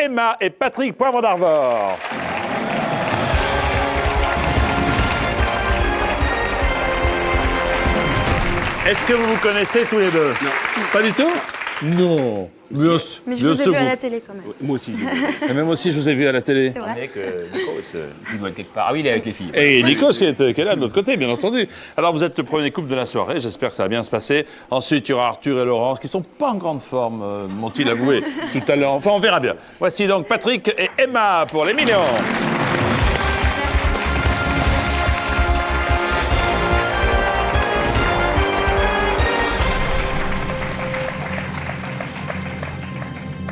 Emma et Patrick Poivre d'Arvor. Est-ce que vous vous connaissez tous les deux? Non. Pas du tout? Non. Mais je vous ai vu à la télé quand même. Moi aussi. Et même aussi, je vous ai vu à la télé. C'est vrai. Avec Nikos, qui doit être quelque part. Ah oui, il est avec les filles. Et Nikos qui est là de l'autre côté, bien entendu. Alors, vous êtes le premier couple de la soirée. J'espère que ça va bien se passer. Ensuite, il y aura Arthur et Laurence qui sont pas en grande forme, m'ont-ils avoué tout à l'heure. Enfin, on verra bien. Voici donc Patrick et Emma pour les millions.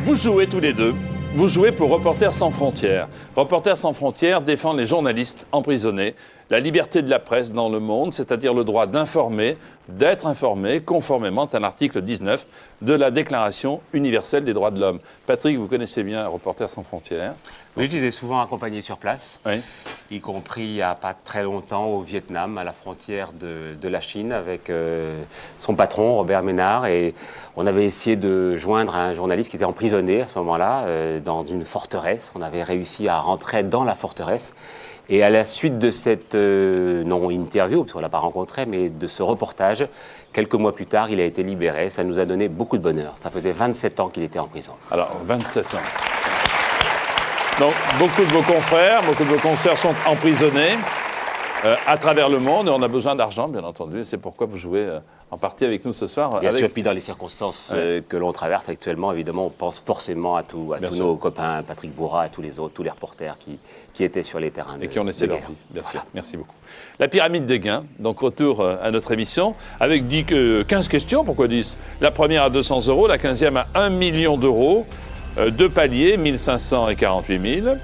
Vous jouez tous les deux. Vous jouez pour Reporters sans frontières. Reporters sans frontières défend les journalistes emprisonnés, la liberté de la presse dans le monde, c'est-à-dire le droit d'informer, d'être informé, conformément à l'article 19 de la Déclaration universelle des droits de l'homme. Patrick, vous connaissez bien Reporters sans frontières. Oui, je les ai souvent accompagnés sur place, Oui. y compris il n'y a pas très longtemps au Vietnam, à la frontière de la Chine, avec son patron, Robert Ménard. Et on avait essayé de joindre un journaliste qui était emprisonné à ce moment-là, dans une forteresse. On avait réussi à rentrer dans la forteresse. Et à la suite de cette, non-interview, parce qu'on ne l'a pas rencontré, mais de ce reportage, quelques mois plus tard, il a été libéré. Ça nous a donné beaucoup de bonheur. Ça faisait 27 ans qu'il était en prison. Alors, 27 ans. Donc, beaucoup de vos confrères, beaucoup de vos consoeurs sont emprisonnés à travers le monde. Et on a besoin d'argent, bien entendu. C'est pourquoi vous jouez en partie avec nous ce soir. Bien sûr, puis dans les circonstances que l'on traverse actuellement, évidemment, on pense forcément à tous nos copains, Patrick Bourrat et tous les autres, tous les reporters qui étaient sur les terrains de guerre. Et qui ont laissé leur vie, bien sûr. Merci beaucoup. La pyramide des gains, donc retour à notre émission, avec 15 questions, pourquoi 10? La première à 200 €, la 15e à 1 million d'euros, 2 paliers, 1500 et 48 000,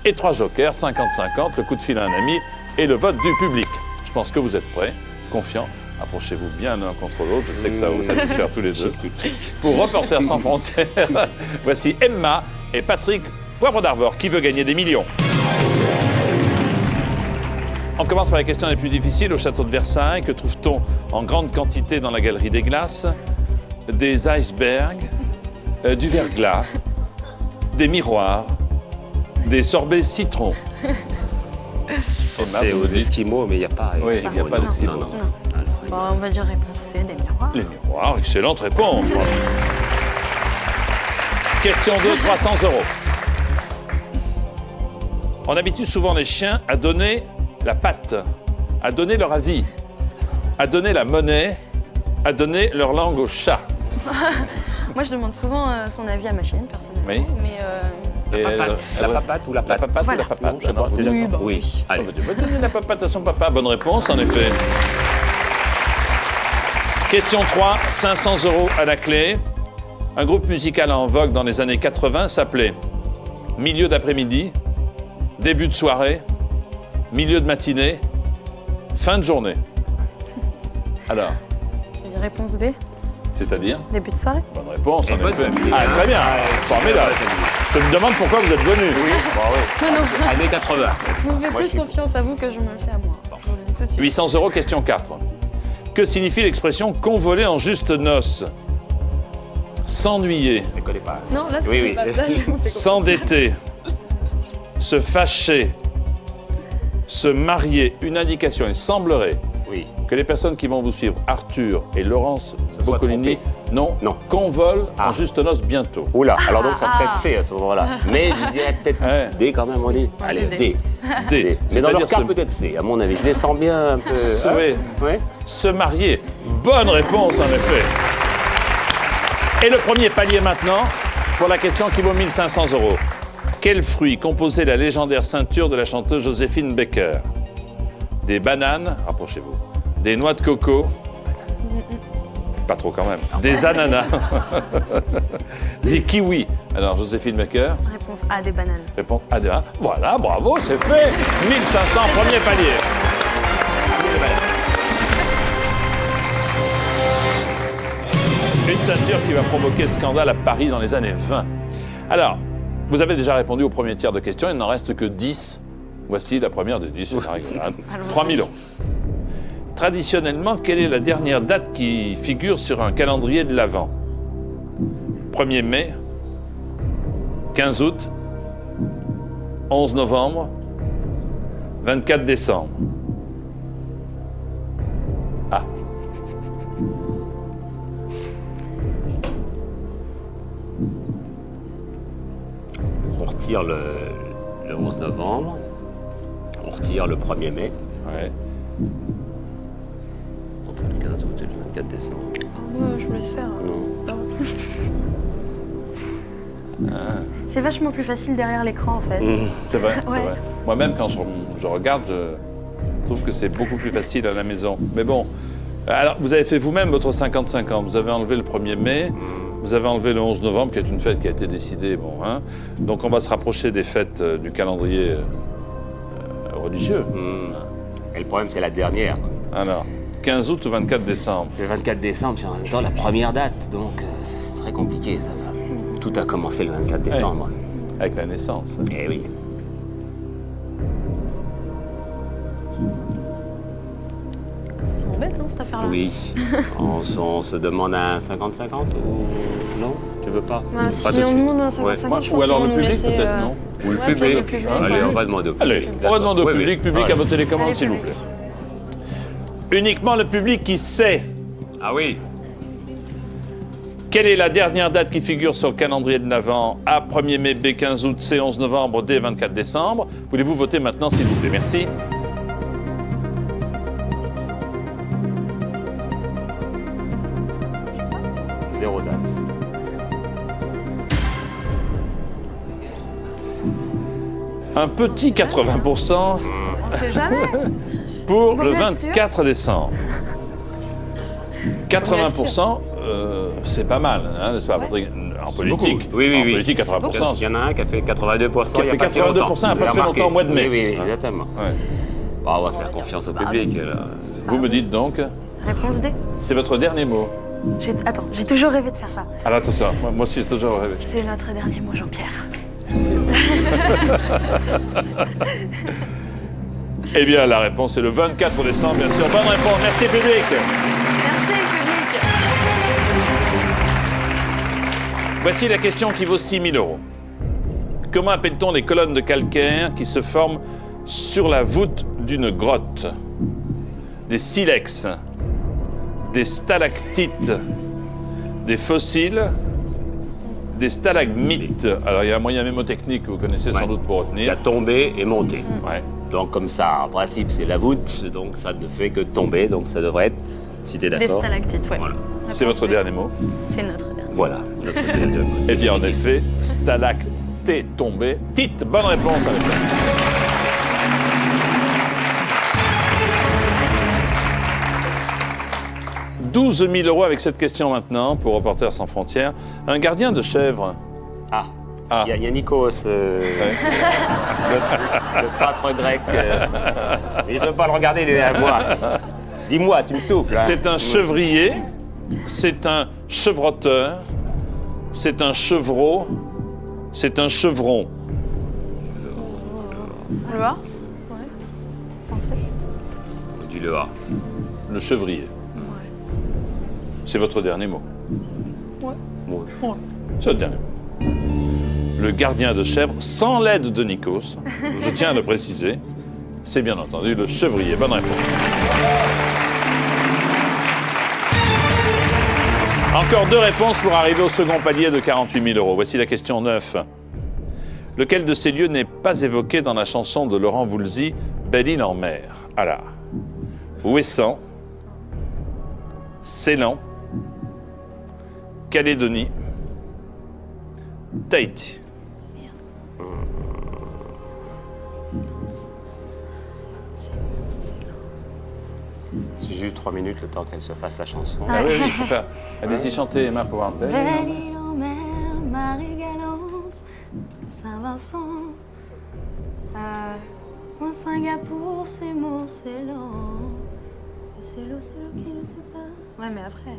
et 3 jokers, 50-50, le coup de fil à un ami et le vote du public. Je pense que vous êtes prêts, confiants. Approchez-vous bien l'un contre l'autre, je sais que ça va vous satisfaire tous les deux. Pour Reporters sans frontières, voici Emma et Patrick Poivre d'Arvor. Qui veut gagner des millions? On commence par les questions les plus difficiles. Au château de Versailles, que trouve-t-on en grande quantité dans la galerie des glaces? Des icebergs, du verglas, des miroirs, des sorbets citron. C'est aux Esquimaux, mais il n'y a pas Oui, il n'y a pas d'Esquimaux. Non. Bon, on va dire réponse C, des miroirs. Les miroirs, excellente réponse. Question 2, 300 €. On habitue souvent les chiens à donner la patte, à donner leur avis, à donner la monnaie, à donner leur langue au chat. Moi, je demande souvent son avis à ma chienne, personnellement. Oui. Mais La papate ou la La patte? papate Voilà. ou la papate? Non, je sais pas. t'es d'accord? Oui, bah Oui, allez. Tu vas donner la papate à son papa. Bonne réponse, en effet. Question 3, 500 € à la clé. Un groupe musical en vogue dans les années 80 s'appelait Milieu d'après-midi, Début de soirée, Milieu de matinée, Fin de journée. Alors, je dis réponse B, c'est-à-dire? début de soirée. Bonne réponse, en bonne effet. famille. Ah, très bien, formidable. Je me demande pourquoi vous êtes venu. Non, Années 80. je vous fais Moi, plus je suis confiance à vous que je me le fais à moi. Je vous le dis tout de suite. 800 €, question 4. Que signifie l'expression convoler en juste noces? S'ennuyer, Je ne connais pas. Non, là, c'est Oui, pas oui. là, je vous fais confiance. s'endetter, se fâcher, se marier. Une indication, il semblerait Oui. que les personnes qui vont vous suivre, Arthur et Laurence Se soient Boccolini, non, Non. convolent en juste noces bientôt. Oula, alors donc ça serait C à ce moment-là. Mais je dirais peut-être Ouais. D quand même, on dit. On Allez, dit D. D. Mais dans leur C'est-à-dire cas, peut-être C, à mon avis. Je les sens bien un peu... Oui. Ouais. Se marier. Bonne réponse, en effet. Et le premier palier maintenant, pour la question qui vaut 1500 €. Quel fruit composait la légendaire ceinture de la chanteuse Joséphine Baker? Des bananes, rapprochez-vous, des noix de coco, pas trop quand même, des ananas, des kiwis. Alors, Joséphine Baker, Réponse A, des bananes. réponse A, D, A. Voilà, bravo, c'est fait. 1500, premier palier. Une ceinture qui va provoquer scandale à Paris dans les années 20. Alors, vous avez déjà répondu au premier tiers de questions, il n'en reste que 10. Voici la première de 10, c'est la rigolade. 3 000 €. Traditionnellement, quelle est la dernière date qui figure sur un calendrier de l'Avent? 1er mai, 15 août, 11 novembre, 24 décembre. Ah. On retire le 11 novembre, on retire le 1er mai, Ouais. entre le 15 août et le 24 décembre. Moi, je vous laisse faire. Non. C'est vachement plus facile derrière l'écran en fait. C'est vrai, c'est Ouais. vrai. Moi-même, quand je regarde, je trouve que c'est beaucoup plus facile à la maison. Mais bon, alors vous avez fait vous-même votre 55 ans. Vous avez enlevé le 1er mai, vous avez enlevé le 11 novembre, qui est une fête qui a été décidée. Bon, hein. Donc on va se rapprocher des fêtes du calendrier religieux. Et le problème, c'est la dernière. Alors, 15 août ou 24 décembre? Le 24 décembre, c'est en même temps la première date, donc c'est très compliqué, ça va. Tout a commencé le 24 décembre. Avec la naissance. Eh oui. C'est embête hein, cette affaire-là. Oui. on se demande un 50-50 ou non? Tu veux pas? Bah, Pas si tout de on suite. demande un 55 Ouais. je Ou pense alors qu'ils le vont nous public, laisser, peut-être, non? Ou le Ouais, public. peut-être le public, Allez, ouais. on va demander au public. Allez, on va demander au Oui, public, oui. public Ouais. à votre télécommande, Allez, s'il vous public. plaît. Uniquement le public qui sait Ah oui. quelle est la dernière date qui figure sur le calendrier de l'Avent. A, 1er mai, B, 15 août, C, 11 novembre, D, 24 décembre. Voulez-vous voter maintenant, s'il vous plaît? Merci. Zéro date. Un petit 80% On sait jamais. pour Vous le en êtes sûr 24 décembre. 80%, c'est pas mal, hein, n'est-ce pas, Patrick? En politique, Oui, oui, en oui. politique, 80%. Il y en a un qui a fait 82% Qui a il y fait pas si 82% longtemps. il y a pas Vous très l'avez longtemps, remarqué. au mois de mai. Oui, oui, exactement. Ouais. Bon, on va faire confiance au public. Là. Vous me dites donc, Réponse D. c'est votre dernier mot. Attends, j'ai toujours rêvé de faire ça. Alors attention, moi aussi j'ai toujours rêvé. C'est notre dernier mot, Jean-Pierre. Merci. Eh bien, la réponse est le 24 décembre, bien sûr. Bonne réponse. Merci, public. Merci, public. Voici la question qui vaut 6 000 €. Comment appelle-t-on les colonnes de calcaire qui se forment sur la voûte d'une grotte? Des silex, des stalactites, des fossiles, des stalagmites. Alors, il y a un moyen mémotechnique que vous connaissez sans Ouais. doute pour Il retenir. a tombé et monté. Ouais. Donc comme ça, en principe, c'est la voûte, donc ça ne fait que tomber, donc ça devrait être, si tu es Des d'accord. stalactites, ouais. Voilà. C'est Réponse votre B. dernier mot. C'est notre dernier. Voilà, notre dernier mot. Eh bien, en effet, stalacté tombé. Tite, bonne réponse avec la. 12 000 € avec cette question maintenant pour Reporters sans frontières. Un gardien de chèvre. Ah, Ah. il y a Nikos, le pâtre grec. Il ne veut pas le regarder derrière moi. Dis-moi, tu me souffles. Hein. C'est un chevrier, c'est un chevroteur, c'est un chevreau, c'est un chevron. Le A. Ouais. Pensez. Du le A. Le chevrier. Ouais. C'est votre dernier mot. Ouais. Bon. C'est votre dernier mot. Le gardien de chèvre, sans l'aide de Nikos, je tiens à le préciser, c'est bien entendu le chevrier. Bonne réponse. Encore 2 réponses pour arriver au second palier de 48 000 €. Voici la question 9. Lequel de ces lieux n'est pas évoqué dans la chanson de Laurent Voulzy, Belle-Île en mer? Alors, Ouessant, Ceylan, Calédonie, Tahiti. C'est juste 3 minutes le temps qu'elle se fasse la chanson. Ah oui, il faut faire. Allez-y, chantez, Emma, pour voir. Belle île en mer, Marie galante, Saint-Vincent. Singapour, c'est mon, c'est lent. C'est l'eau qui nous sépare. Ouais, mais après.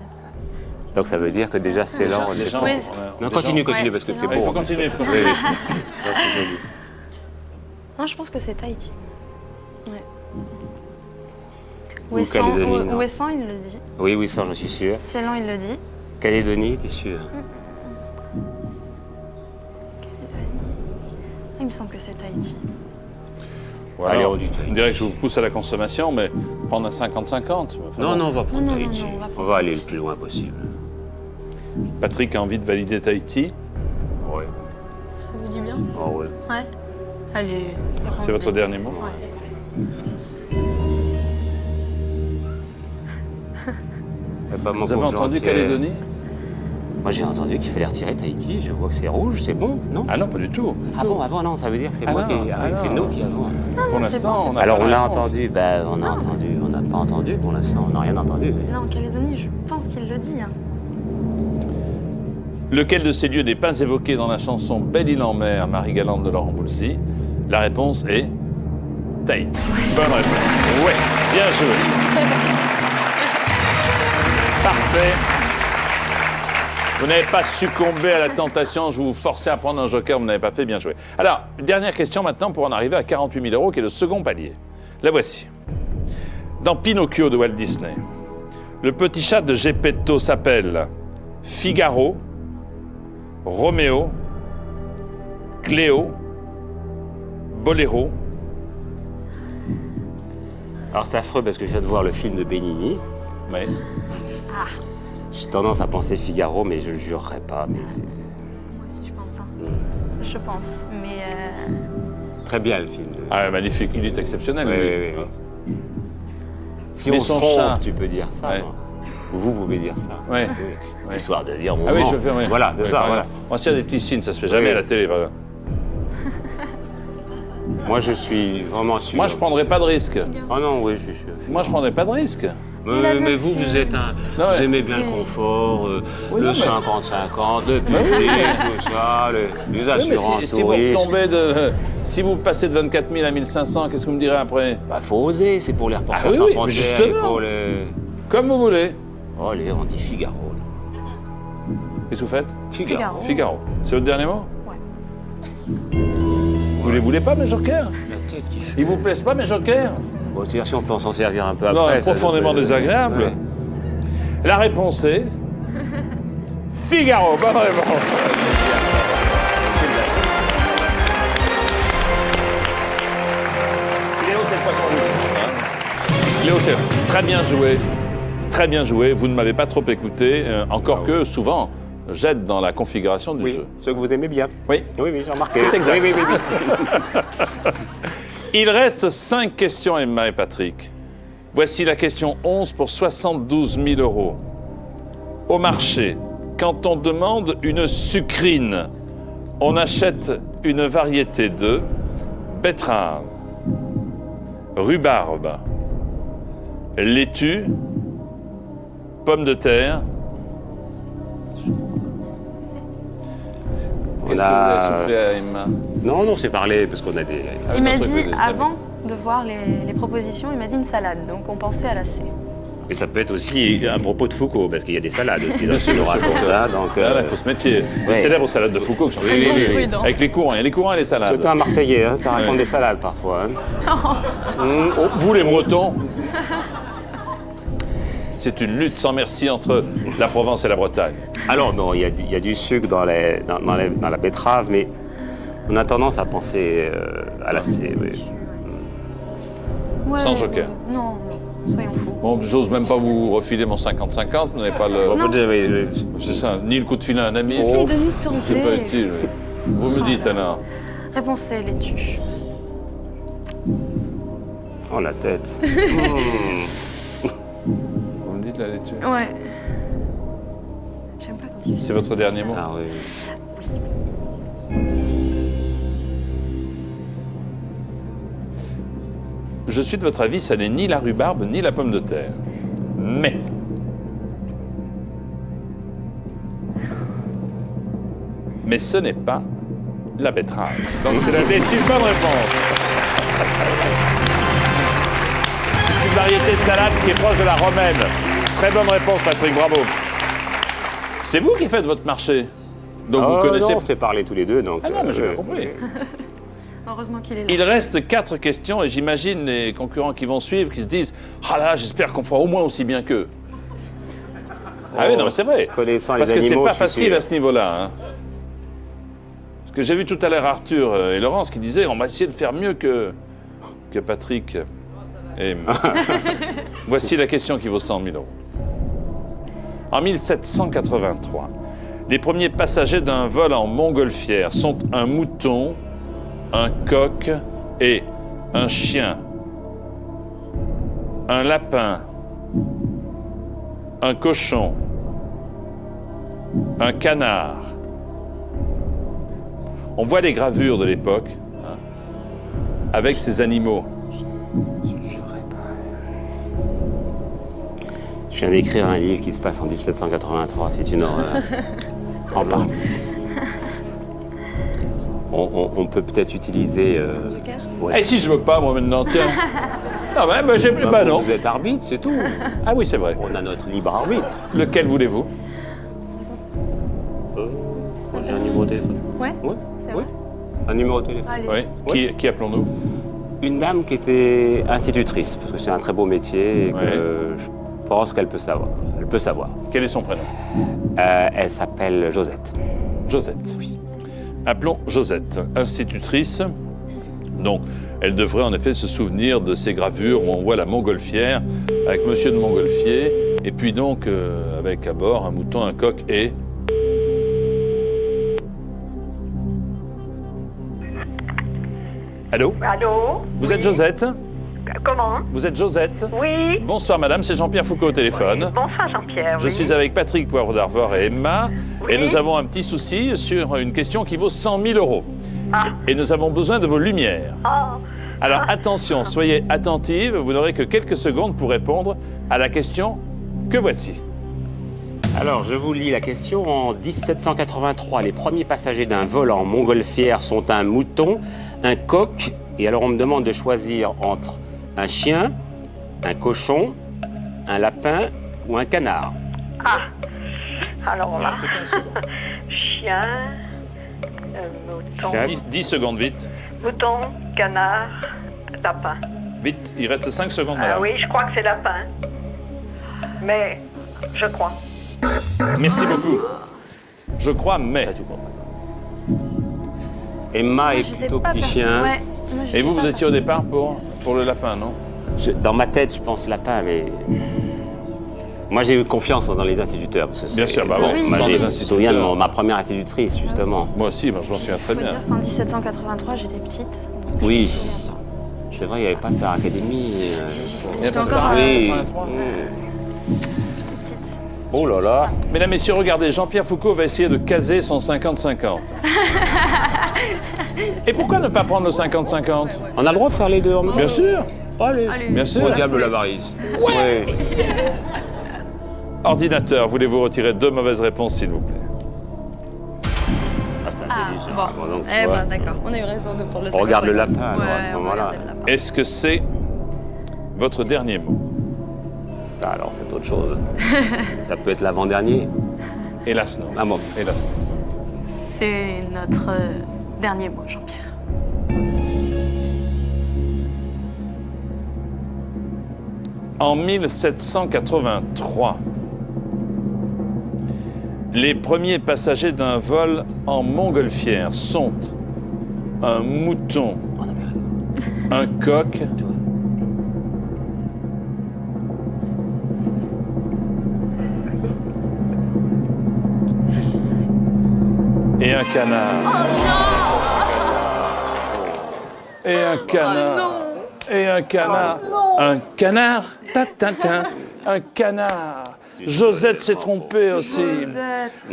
Donc ça veut dire que déjà c'est lent. Les gens, Oui. Non, les continue, gens- continue, Ouais, parce que c'est c'est lent. Il beau. faut continuer, il faut Oui, continuer. oui. Non, c'est joli. Non, je pense que c'est Tahiti. Ouais. Ou Calédonie, non. Ouessant, il le dit. Oui, oui, ça, j'en suis sûr. Ceylan, il le dit. Calédonie, t'es sûr? Il me semble que c'est Tahiti. Ou alors, Allez, on dit Tahiti. on dirait que je vous pousse à la consommation, mais prendre un 50-50. Enfin, Non, bon. non, on va prendre Non, non, Tahiti. non, non, on va On prendre va aller Tahiti. le plus loin possible. Patrick a envie de valider Tahiti. Ouais. Ça vous dit bien? Oh, ouais. Ouais. Allez. C'est votre dernier mot? Ouais. Vous avez entendu Calédonie? Moi, j'ai entendu qu'il fallait retirer Tahiti. Je vois que c'est rouge, c'est bon, non? Ah non, pas du tout. Ah bon, non, ça veut dire que c'est Ah moi non, qui... ah c'est non. nous qui avons... Pour l'instant, on n'a Alors, pas on la a réponse. entendu, on a entendu, on n'a pas entendu pour l'instant, on n'a rien entendu. Non, Calédonie, je pense qu'il le dit. Hein. Lequel de ces lieux n'est pas évoqué dans la chanson Belle île en mer, Marie Galante de Laurent Voulzy? La réponse est Tahiti. Bonne réponse. Ouais, bien joué. Parfait. Vous n'avez pas succombé à la tentation, je vous forçais à prendre un joker, vous n'avez pas fait, bien joué. Alors, dernière question maintenant pour en arriver à 48 000 euros, qui est le second palier. La voici. Dans Pinocchio de Walt Disney, le petit chat de Geppetto s'appelle Figaro, Roméo, Cléo, Boléro. Alors, c'est affreux parce que je viens de voir le film de Benigni. Oui. J'ai tendance à penser Figaro, mais je le jurerai pas. Mais c'est Moi aussi, je pense. Hein. Je pense. Mais très bien le film. Ah, magnifique, il est exceptionnel. Oui, lui. oui, oui, oui. Si Mais on se son trompe, chat. tu peux dire ça. Ouais. non? Vous pouvez dire ça. Ouais. Oui. Histoire de dire mon Ah oui, nom. je fais, oui. Voilà, c'est Oui, ça, par voilà. exemple. Moi, s'il y a des petits signes, ça se fait jamais Oui. à la télé. Voilà. Moi, je suis vraiment sûr. Moi, je prendrais pas de risque. Oh non, oui, je suis sûr. Moi, je prendrais pas de risque. Mais vous, vous êtes un... Non, ouais. Vous aimez bien le confort, Oui, le non, mais- 50-50, le public, tout ça, les Oui, mais assurances si vous risques. retombez de... Si vous passez de 24 000 à 1500, qu'est-ce que vous me direz après? Bah, faut oser, c'est pour les reporters Ah oui, sans oui, mais frontières, justement. il faut les... Comme vous voulez. Oh, allez, on dit Figaro. là. Qu'est-ce que vous faites? Figaro. Figaro. C'est votre dernier mot? Ouais. Vous les voulez pas, mes jokers? La tête qui fait... Ils vous plaisent pas, mes jokers? Bon, c'est-à-dire, si on peut en s'en servir un peu Non, après... ça profondément peut- désagréable. Ouais. La réponse est... Figaro. Bonne réponse. Léo, c'est le poisson rouge. Léo, c'est très bien joué. Très bien joué. Vous ne m'avez pas trop écouté. Encore que, souvent, j'aide dans la configuration du Oui, jeu. ceux que vous aimez bien. Oui. Oui, oui, j'ai remarqué. C'est exact. Oui, oui, oui. oui. Il reste 5 questions, Emma et Patrick. Voici la question 11 pour 72 000 euros. Au marché, quand on demande une sucrine, on achète une variété de betterave, rhubarbe, laitue, pomme de terre. Qu'est-ce que vous avez soufflé à Emma? Non, non, c'est parlé, parce qu'on a des... il m'a notre dit, truc, avant de voir les propositions, il m'a dit une salade. Donc on pensait à la C. Et ça peut être aussi un propos de Foucault, parce qu'il y a des salades aussi dans Bien ce sûr, qu'il nous bien sûr, raconte, bien sûr. hein, donc... Là, il faut se méfier. Les ouais. célèbres salades de Foucault qui sont Oui, oui, oui. Prudent. avec les courants. Il y a les courants et les salades. Surtout un Marseillais, hein, ça raconte Ouais. des salades parfois. Hein. Oh, vous, les Bretons, c'est une lutte sans merci entre la Provence et la Bretagne. Alors non, il y a du sucre dans la betterave, mais on a tendance à penser à la C. Oui. Ouais, Sans joker. Non, non, soyons fous. Bon, j'ose même pas vous refiler mon 50-50, vous n'avez pas le... Non. C'est ça, ni le coup de fil à un ami. Essaye de nous C'est pas tenter. utile. Oui. Vous me dites, Anna. Réponse C, laitue. Oh la tête. Vous me dites la laitue. Ouais. J'aime pas quand il fait. C'est votre dernier mot. Ah oui. Je suis de votre avis, ça n'est ni la rhubarbe ni la pomme de terre. Mais... Mais ce n'est pas la betterave. Donc c'est la laitue. Bonne réponse. C'est une variété de salade qui est proche de la romaine. Très bonne réponse, Patrick, bravo. C'est vous qui faites votre marché. Donc vous connaissez... Non, on s'est parlé tous les deux, donc... Ah non, mais j'ai bien compris. Heureusement qu'il est là. Il reste 4 questions et j'imagine les concurrents qui vont suivre qui se disent « Ah là, j'espère qu'on fera au moins aussi bien qu'eux. » Ah oui, non, mais c'est vrai. Connaissant Parce les que c'est animaux, pas je suis facile sûr. à ce niveau-là. Hein. Parce que j'ai vu tout à l'heure Arthur et Laurence qui disaient on va essayer de faire mieux que Patrick. Et voici la question qui vaut 100 000 euros. En 1783, les premiers passagers d'un vol en montgolfière sont un mouton, un coq et un chien, un lapin, un cochon, un canard. On voit les gravures de l'époque hein, avec ces animaux. Je viens d'écrire un livre qui se passe en 1783, c'est une horreur. En partie. On peut peut-être utiliser... Joker. ouais. Et si je veux pas, moi, maintenant, tiens. Non, mais j'ai... Bah, Bah non. Vous êtes arbitre, c'est tout. Ah oui, c'est vrai. On a notre libre arbitre. Lequel voulez-vous? J'ai un numéro de téléphone. Ouais. Ouais. C'est Ouais. vrai. Un numéro de téléphone. Allez. Oui. Qui appelons-nous? Une dame qui était institutrice, parce que c'est un très beau métier et que Ouais. je pense qu'elle peut savoir. Elle peut savoir. Quel est son prénom? Elle s'appelle Josette. Josette. Oui. Appelons Josette, institutrice. Donc, elle devrait en effet se souvenir de ces gravures où on voit la montgolfière avec Monsieur de Montgolfier, et puis donc avec à bord un mouton, un coq et... Allô? Allô? Vous êtes Josette? Comment? Vous êtes Josette? Oui. Bonsoir madame, c'est Jean-Pierre Foucault au téléphone. Bonsoir Jean-Pierre. Je oui. suis avec Patrick Poivre d'Arvor et Emma, et Oui. nous avons un petit souci sur une question qui vaut 100 000 euros. Ah. Et nous avons besoin de vos lumières. Ah. Alors attention, soyez attentive, vous n'aurez que quelques secondes pour répondre à la question que voici. Alors, je vous lis la question. En 1783, les premiers passagers d'un vol en montgolfière sont un mouton, un coq, et alors on me demande de choisir entre un chien, un cochon, un lapin ou un canard. Alors là, C'est 15 secondes. chien, mouton, Chien. 10 secondes, vite. mouton, canard, lapin. Vite, il reste 5 secondes, Ah madame. oui, je crois que c'est lapin. Mais je crois. Merci beaucoup. Je crois, mais... Ça, tu crois pas. Emma est J'étais plutôt pas petit perso- chien. Ouais. Moi, j'étais Et vous, pas vous étiez au perso- départ pour le lapin, non? Dans ma tête, je pense lapin, mais... Moi, j'ai eu confiance dans les instituteurs. Parce que Bien c'est- sûr, bah bon, Oui. Moi, sans je les me souviens de instituteurs. ma première institutrice, justement. Moi aussi, je m'en souviens très Faut bien. dire qu'en 1783, j'étais petite. donc je Oui. me souviens pas. C'est vrai, il n'y avait pas Star Academy. J'étais encore Star Oui. 83. j'étais petite. Oh là là. Mesdames, Messieurs, regardez, Jean-Pierre Foucault va essayer de caser son 50-50. Et pourquoi ne pas prendre le 50-50? On a le droit de faire les deux en même temps? Bien sûr, Allez. Allez. bien sûr. Au diable l'avarice. Ouais. Ordinateur, voulez-vous retirer 2 mauvaises réponses, s'il vous plaît? Ah, c'est Ah, intelligent. bon. Donc, tu Eh vois, ben, d'accord. On a eu raison de prendre le On regarde le 50. lapin, alors, à ce Ouais, on moment-là. regardait le lapin. Est-ce que c'est votre dernier mot? Ça, alors, c'est autre chose. Ça peut être l'avant-dernier. Hélas, non. Ah bon. Hélas. C'est notre dernier mot, Jean-Pierre. En 1783, les premiers passagers d'un vol en montgolfière sont un mouton, On avait raison. un coq, et un canard. Et un canard. Et un canard. Un canard. Ta, ta, ta. Un canard. Josette s'est trompée aussi.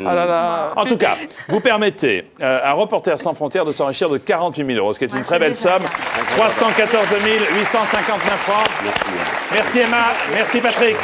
Ah là là. En tout cas, vous permettez à Reporters sans frontières de s'enrichir de 48 000 euros, ce qui est une Ouais, très c'est belle déjà somme. bien. 314 859 francs. Merci. Merci Emma. Merci Patrick.